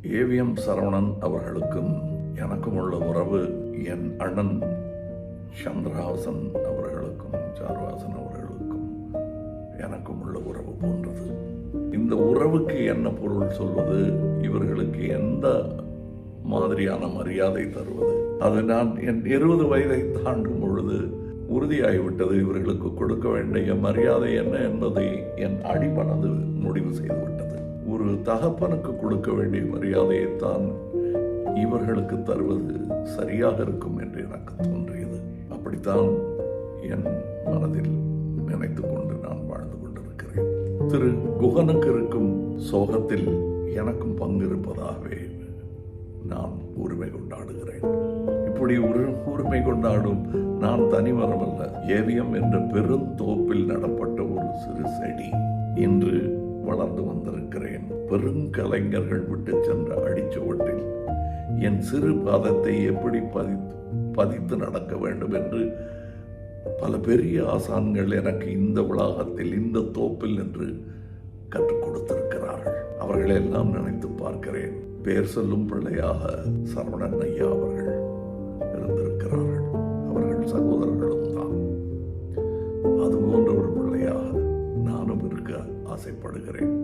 AVM Saravanan அவர்களுக்கும் எனக்கும் உள்ள உறவு என் அண்ணன் சந்திரஹாசன் அவர்களுக்கும் சாருஹாசன் அவர்களுக்கும் எனக்கும் உள்ள உறவு போன்றது. இந்த உறவுக்கு என்ன பொருள் சொல்வது, இவர்களுக்கு எந்த மாதிரியான மரியாதை தருவது, அது நான் என் 20 வயதை தாண்டும் பொழுது உறுதியாகிவிட்டது. இவர்களுக்கு கொடுக்க வேண்டிய மரியாதை என்ன என்பதை என் அடிமனது முடிவு செய்துவிட்டது. ஒரு தகப்பனுக்கு கொடுக்க வேண்டிய மரியாதையைத்தான் இவர்களுக்கு தருவது சரியாக இருக்கும் என்று எனக்கு தோன்றியது. அப்படித்தான் என் மனதில் நினைத்து கொண்டு நான் வாழ்ந்து கொண்டிருக்கிறேன். திரு குகனுக்கு இருக்கும் சோகத்தில் எனக்கும் பங்கு இருப்பதாகவே நான் உரிமை கொண்டாடுகிறேன். இப்படி உரிமை கொண்டாடும் நான் தனிமரமல்ல. ஏவிஎம் என்ற பெருந்தோப்பில் நடப்பட்ட ஒரு சிறு செடி இன்று வளர்ந்து வந்திருக்கிறேன். பெருங்கலைஞர்கள் விட்டு சென்ற அடிச்சுவட்டில் என் சிறு பாதத்தை எப்படி பதித்து நடக்க வேண்டும் என்று பல பெரிய ஆசான்கள் எனக்கு இந்த வளாகத்தில், இந்த தோப்பில் என்று கற்றுக் கொடுத்திருக்கிறார்கள். அவர்களெல்லாம் நினைத்து பார்க்கிறேன். பேர் சொல்லும் பிள்ளையாக சரவணன் ஐயா அவர்கள் இருந்திருக்கிறார்கள். அவர்கள் சகோதரர்களும் தான். அதுபோன்ற ஒரு பிள்ளையாக நானும் இருக்க ஆசைப்படுகிறேன்.